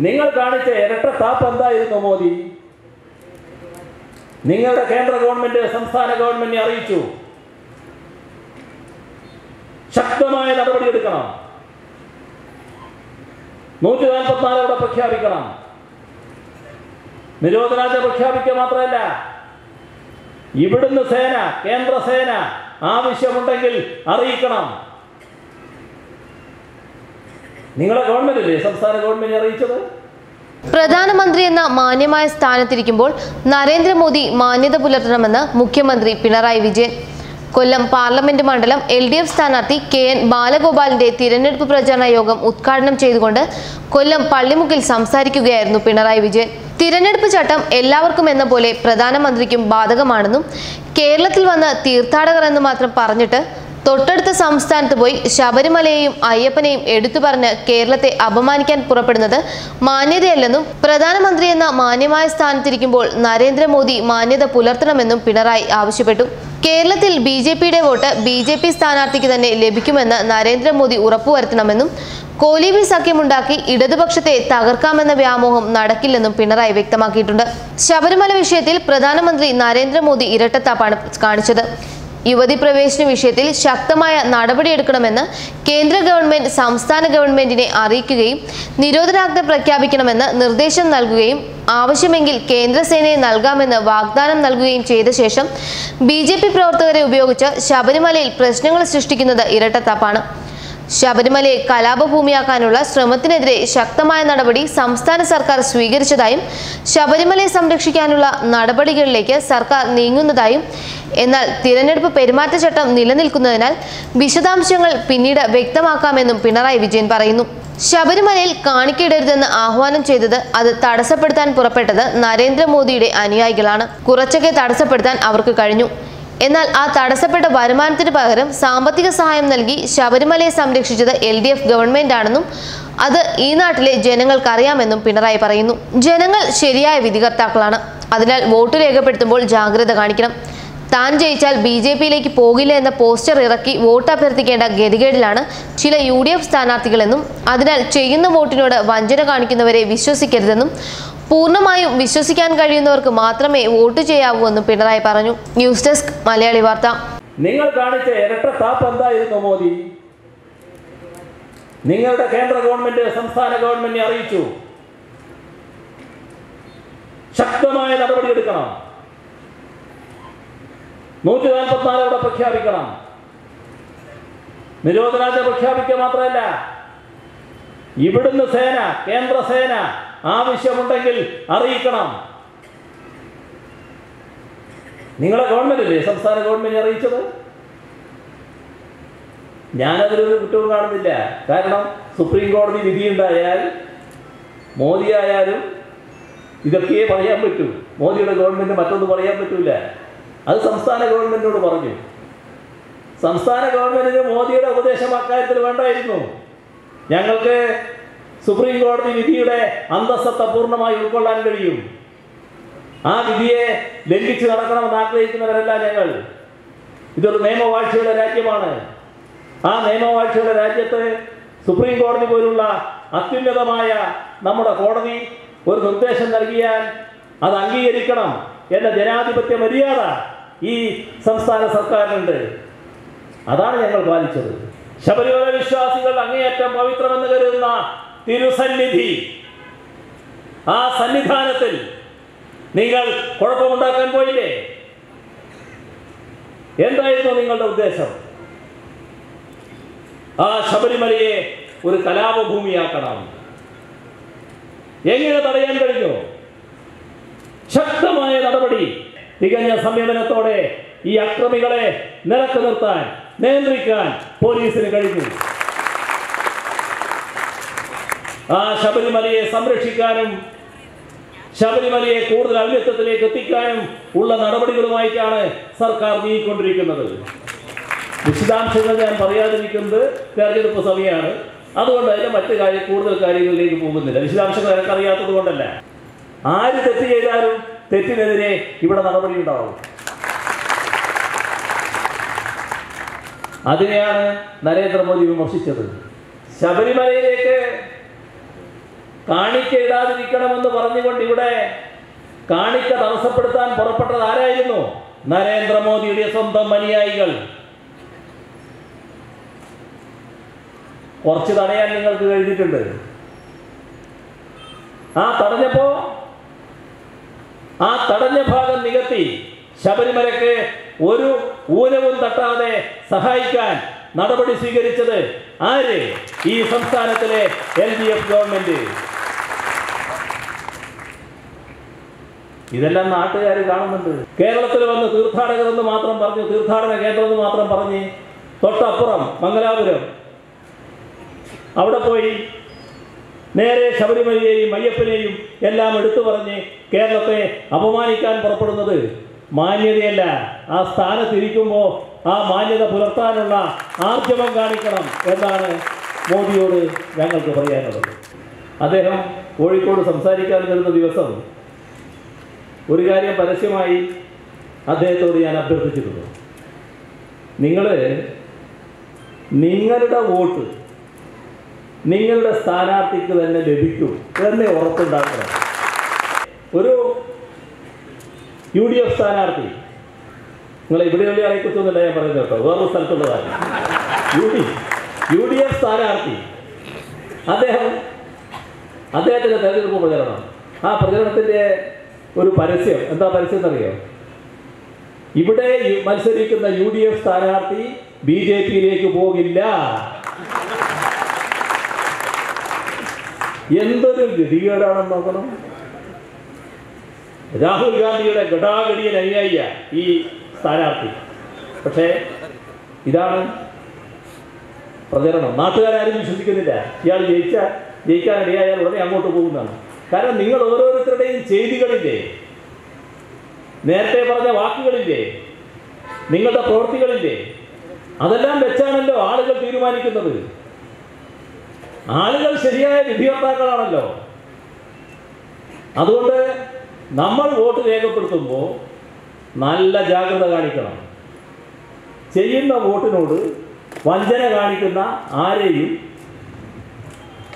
നിങ്ങൾ കാണിച്ച ഇരട്ടത്താപ്പ് എന്തായിരുന്നു മോദി? നിങ്ങളുടെ കേന്ദ്ര ഗവൺമെന്റ് സംസ്ഥാന ഗവൺമെന്റിനെ അറിയിച്ചു, ശക്തമായ നടപടിയെടുക്കണം, 144 അവിടെ പ്രഖ്യാപിക്കണം. നിരോധനാജ്ഞ പ്രഖ്യാപിക്കുക മാത്രമല്ല, ഇവിടുന്ന് സേന, കേന്ദ്ര സേന ആവശ്യമുണ്ടെങ്കിൽ അറിയിക്കണം. നിങ്ങളുടെ ഗവൺമെന്റില്ലേ സംസ്ഥാന ഗവൺമെന്റ് അറിയിച്ചത്? പ്രധാനമന്ത്രി എന്ന മാന്യമായ സ്ഥാനത്തിരിക്കുമ്പോൾ നരേന്ദ്രമോദി മാന്യത പുലർത്തണമെന്ന് മുഖ്യമന്ത്രി പിണറായി വിജയൻ. കൊല്ലം പാർലമെന്റ് മണ്ഡലം LDF സ്ഥാനാർത്ഥി KN ബാലഗോപാലിന്റെ തിരഞ്ഞെടുപ്പ് പ്രചാരണ യോഗം ഉദ്ഘാടനം ചെയ്തുകൊണ്ട് കൊല്ലം പള്ളിമുക്കിൽ സംസാരിക്കുകയായിരുന്നു പിണറായി വിജയൻ. തിരഞ്ഞെടുപ്പ് ചട്ടം എല്ലാവർക്കും എന്ന പോലെ പ്രധാനമന്ത്രിക്കും ബാധകമാണെന്നും കേരളത്തിൽ വന്ന് തീർത്ഥാടകർ എന്ന് മാത്രം പറഞ്ഞിട്ട് തൊട്ടടുത്ത സംസ്ഥാനത്ത് പോയി ശബരിമലയെയും അയ്യപ്പനെയും എടുത്തു പറഞ്ഞ് കേരളത്തെ അപമാനിക്കാൻ പുറപ്പെടുന്നത് മാന്യതയല്ലെന്നും പ്രധാനമന്ത്രി എന്ന മാന്യമായ സ്ഥാനത്തിരിക്കുമ്പോൾ നരേന്ദ്രമോദി മാന്യത പുലർത്തണമെന്നും പിണറായി ആവശ്യപ്പെട്ടു. കേരളത്തിൽ BJPയുടെ വോട്ട് BJP സ്ഥാനാർത്ഥിക്ക് തന്നെ ലഭിക്കുമെന്ന് നരേന്ദ്രമോദി ഉറപ്പുവരുത്തണമെന്നും കോലീബി സഖ്യമുണ്ടാക്കി ഇടതുപക്ഷത്തെ തകർക്കാമെന്ന വ്യാമോഹം നടക്കില്ലെന്നും പിണറായി വ്യക്തമാക്കിയിട്ടുണ്ട്. ശബരിമല വിഷയത്തിൽ പ്രധാനമന്ത്രി നരേന്ദ്രമോദി ഇരട്ടത്താപ്പാണ് കാണിച്ചത്. യുവതി പ്രവേശന വിഷയത്തിൽ ശക്തമായ നടപടിയെടുക്കണമെന്ന് കേന്ദ്ര ഗവൺമെന്റ് സംസ്ഥാന ഗവൺമെന്റിനെ അറിയിക്കുകയും നിരോധനാജ്ഞ പ്രഖ്യാപിക്കണമെന്ന് നിർദ്ദേശം നൽകുകയും ആവശ്യമെങ്കിൽ കേന്ദ്രസേനയെ നൽകാമെന്ന് വാഗ്ദാനം നൽകുകയും ചെയ്ത ശേഷം BJP പ്രവർത്തകരെ ഉപയോഗിച്ച് ശബരിമലയിൽ പ്രശ്നങ്ങൾ സൃഷ്ടിക്കുന്നത് ഇരട്ടത്താപ്പാണ്. ശബരിമലയെ കലാപഭൂമിയാക്കാനുള്ള ശ്രമത്തിനെതിരെ ശക്തമായ നടപടി സംസ്ഥാന സർക്കാർ സ്വീകരിച്ചതായും ശബരിമലയെ സംരക്ഷിക്കാനുള്ള നടപടികളിലേക്ക് സർക്കാർ നീങ്ങുന്നതായും, എന്നാൽ തിരഞ്ഞെടുപ്പ് പെരുമാറ്റച്ചട്ടം നിലനിൽക്കുന്നതിനാൽ വിശദാംശങ്ങൾ പിന്നീട് വ്യക്തമാക്കാമെന്നും പിണറായി വിജയൻ പറയുന്നു. ശബരിമലയിൽ കാണിക്കയിടരുതെന്ന് ആഹ്വാനം ചെയ്തത് അത് തടസ്സപ്പെടുത്താൻ പുറപ്പെട്ടത് നരേന്ദ്രമോദിയുടെ അനുയായികളാണ്. കുറച്ചൊക്കെ തടസ്സപ്പെടുത്താൻ അവർക്ക് കഴിഞ്ഞു. എന്നാൽ ആ തടസ്സപ്പെട്ട വരുമാനത്തിന് പകരം സാമ്പത്തിക സഹായം നൽകി ശബരിമലയെ സംരക്ഷിച്ചത് LDF ഗവൺമെന്റ് ആണെന്നും അത് ഈ നാട്ടിലെ ജനങ്ങൾക്കറിയാമെന്നും പിണറായി പറയുന്നു. ജനങ്ങൾ ശരിയായ വിധികർത്താക്കളാണ്. അതിനാൽ വോട്ട് രേഖപ്പെടുത്തുമ്പോൾ ജാഗ്രത കാണിക്കണം. താൻ ജയിച്ചാൽ BJPയിലേക്ക് പോകില്ല എന്ന പോസ്റ്റർ ഇറക്കി വോട്ട് അഭ്യർത്ഥിക്കേണ്ട ഗതികേടിലാണ് ചില UDF സ്ഥാനാർത്ഥികളെന്നും അതിനാൽ ചെയ്യുന്ന വോട്ടിനോട് വഞ്ചന കാണിക്കുന്നവരെ വിശ്വസിക്കരുതെന്നും പൂർണ്ണമായും വിശ്വസിക്കാൻ കഴിയുന്നവർക്ക് മാത്രമേ വോട്ട് ചെയ്യാവൂ എന്നും പിണറായി പറഞ്ഞു. ന്യൂസ് ഡെസ്ക് മലയാളി വാർത്ത. നിങ്ങൾ കാണിച്ച ഇരട്ടത്താപ്പ് എന്തായിരുന്നു മോദി? നിങ്ങളുടെ കേന്ദ്ര ഗവൺമെന്റ് സംസ്ഥാന ഗവൺമെന്റിനെ അറിയിച്ചു, ശക്തമായ നടപടിയെടുക്കണം, 144 അവിടെ പ്രഖ്യാപിക്കണം. നിരോധനാജ്ഞ പ്രഖ്യാപിക്കുക മാത്രമല്ല, ഇവിടുന്ന് സേന, കേന്ദ്ര സേന ആവശ്യമുണ്ടെങ്കിൽ അറിയിക്കണം. നിങ്ങളെ ഗവൺമെന്റില്ലേ സംസ്ഥാന ഗവൺമെന്റ് അറിയിച്ചത്? ഞാനതിലൊരു കുറ്റവും കാണുന്നില്ല. കാരണം സുപ്രീം കോടതി വിധിയുണ്ടായാൽ മോദി ആയാലും ഇതൊക്കെയേ പറയാൻ പറ്റൂ. മോദിയുടെ ഗവൺമെന്റ് മറ്റൊന്നും പറയാൻ പറ്റൂല. അത് സംസ്ഥാന ഗവൺമെന്റിനോട് പറഞ്ഞു. സംസ്ഥാന ഗവൺമെന്റിന് മോദിയുടെ ഉപദേശം അക്കാര്യത്തിൽ വേണ്ടായിരുന്നു. ഞങ്ങൾക്ക് സുപ്രീം കോടതി വിധിയുടെ അന്തസ്സത്ത പൂർണ്ണമായി ഉൾക്കൊള്ളാൻ കഴിയും. ആ വിധിയെ ലംഘിച്ച് നടക്കണമെന്ന് ആഗ്രഹിക്കുന്നവരല്ല ഞങ്ങൾ. ഇതൊരു നിയമവാഴ്ചയുടെ രാജ്യമാണ്. ആ നിയമവാഴ്ചയുടെ രാജ്യത്ത് സുപ്രീം കോടതി പോലുള്ള അത്യുന്നതമായ നമ്മുടെ കോടതി ഒരു നിർദ്ദേശം നൽകിയാൽ അത് അംഗീകരിക്കണം എന്ന ജനാധിപത്യ മര്യാദ ഈ സംസ്ഥാന സർക്കാരിനുണ്ട്. അതാണ് ഞങ്ങൾ പാലിച്ചത്. ശബരിമല വിശ്വാസികൾ അങ്ങേയറ്റം പവിത്രമെന്ന് കരുതുന്ന തിരുസന്നിധി, ആ സന്നിധാനത്തിൽ നിങ്ങൾ കുഴപ്പമുണ്ടാക്കാൻ പോയില്ലേ? എന്തായിരുന്നു നിങ്ങളുടെ ഉദ്ദേശം? ആ ശബരിമലയെ ഒരു കലാപഭൂമിയാക്കണം. എങ്ങനെ തടയാൻ കഴിഞ്ഞു? ശക്തമായ നടപടി, തികഞ്ഞ സംയമനത്തോടെ ഈ അക്രമികളെ നിലക്ക് നിർത്താൻ, നിയന്ത്രിക്കാൻ പോലീസിന് കഴിഞ്ഞു. ആ ശബരിമലയെ സംരക്ഷിക്കാനും ശബരിമലയെ കൂടുതൽ ഔന്നത്യത്തിലേക്ക് എത്തിക്കാനും ഉള്ള നടപടികളുമായിട്ടാണ് സർക്കാർ നീങ്ങിക്കൊണ്ടിരിക്കുന്നത്. വിശദാംശങ്ങൾ ഞാൻ പറയാതിരിക്കുന്നത് തെരഞ്ഞെടുപ്പ് സമയമാണ്. അതുകൊണ്ട് അതിന്റെ മറ്റു കൂടുതൽ കാര്യങ്ങളിലേക്ക് പോകുന്നില്ല. വിശദാംശങ്ങൾ എനിക്കറിയാത്തത് കൊണ്ടല്ല. ആര് തെറ്റ് ചെയ്താലും തെറ്റിനെതിരെ ഇവിടെ നടപടി ഉണ്ടാവും. അതിനെയാണ് നരേന്ദ്രമോദി വിമർശിച്ചത്. ശബരിമലയിലേക്ക് കാണിക്ക ഇടാതിരിക്കണമെന്ന് പറഞ്ഞുകൊണ്ട് ഇവിടെ കാണിക്ക തടസ്സപ്പെടുത്താൻ പുറപ്പെട്ടത് ആരായിരുന്നു? നരേന്ദ്രമോദിയുടെ സ്വന്തം അനുയായികൾ. കുറച്ച് തടയാൻ നിങ്ങൾക്ക് കഴിഞ്ഞിട്ടുണ്ട്. ആ തടഞ്ഞ ഭാഗം നികത്തി ശബരിമലയ്ക്ക് ഒരു ഊനവും തട്ടാതെ സഹായിക്കാൻ നടപടി സ്വീകരിച്ചത് ആര്? ഈ സംസ്ഥാനത്തിലെ LDF ഗവൺമെന്റ്. ഇതെല്ലാം നാട്ടുകാർ കാണുന്നുണ്ട്. കേരളത്തിൽ വന്ന് തീർത്ഥാടകർ എന്ന് മാത്രം പറഞ്ഞു, തീർത്ഥാടന കേന്ദ്രം എന്ന് മാത്രം പറഞ്ഞ് തൊട്ടപ്പുറം മംഗലാപുരം അവിടെ പോയി നേരെ ശബരിമലയെയും അയ്യപ്പനെയും എല്ലാം എടുത്തു പറഞ്ഞ് കേരളത്തെ അപമാനിക്കാൻ പുറപ്പെടുന്നത് മാന്യതയല്ല. ആ സ്ഥാനത്തിരിക്കുമ്പോൾ ആ മാന്യത പുലർത്താനുള്ള ആർജവം കാണിക്കണം എന്നാണ് മോദിയോട് ഞങ്ങൾക്ക് പറയാനുള്ളത്. അദ്ദേഹം കോഴിക്കോട് സംസാരിക്കാൻ വരുന്ന ദിവസം ഒരു കാര്യം പരസ്യമായി അദ്ദേഹത്തോട് ഞാൻ അഭ്യർത്ഥിച്ചിരുന്നു. നിങ്ങളുടെ വോട്ട് നിങ്ങളുടെ സ്ഥാനാർത്ഥിക്ക് തന്നെ ലഭിക്കും എന്ന് ഉറപ്പുണ്ടാക്കണം. ഒരു UDF സ്ഥാനാർത്ഥി, നിങ്ങൾ ഇവിടെ വലിയ ആളെക്കുറിച്ചൊന്നുമില്ല ഞാൻ പറയുന്നത് കേട്ടോ, വേറൊരു സ്ഥലത്തുള്ളതാണ്. UDF സ്ഥാനാർത്ഥി അദ്ദേഹത്തിൻ്റെ തെരഞ്ഞെടുപ്പ് പ്രചരണം, ആ പ്രചരണത്തിൻ്റെ ഒരു പരസ്യം, എന്താ പരസ്യം എന്നറിയോ? ഇവിടെ മത്സരിക്കുന്ന UDF സ്ഥാനാർത്ഥി BJPയിലേക്ക് പോകില്ല. എന്തൊരു ഗതികേടാണെന്ന് നോക്കണം. രാഹുൽ ഗാന്ധിയുടെ ഗടാഗടിയൻ അനുയായിയ ഈ സ്ഥാനാർത്ഥി. പക്ഷേ ഇതാണ് പ്രചരണം. നാട്ടുകാരും വിശ്വസിക്കുന്നില്ല. ഇയാൾ ജയിക്കാനിടയായാൽ ഉടനെ അങ്ങോട്ട് പോകുന്നതാണ്. കാരണം നിങ്ങൾ ഓരോരുത്തരുടെയും ചെയ്തികളില്ലേ, നേരത്തെ പറഞ്ഞ വാക്കുകളില്ലേ, നിങ്ങളുടെ പ്രവൃത്തികളില്ലേ, അതെല്ലാം വെച്ചാണല്ലോ ആളുകൾ തീരുമാനിക്കുന്നത്. ആളുകൾ ശരിയായ വിധികർത്താക്കളാണല്ലോ. അതുകൊണ്ട് നമ്മൾ വോട്ട് രേഖപ്പെടുത്തുമ്പോൾ നല്ല ജാഗ്രത കാണിക്കണം. ചെയ്യുന്ന വോട്ടിനോട് വഞ്ചന കാണിക്കുന്ന ആരെയും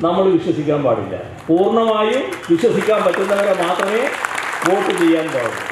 നമ്മൾ വിശ്വസിക്കാൻ പാടില്ല. പൂർണ്ണമായും വിശ്വസിക്കാൻ പറ്റുന്നവരെ മാത്രമേ വോട്ട് ചെയ്യാൻ പാടുള്ളൂ.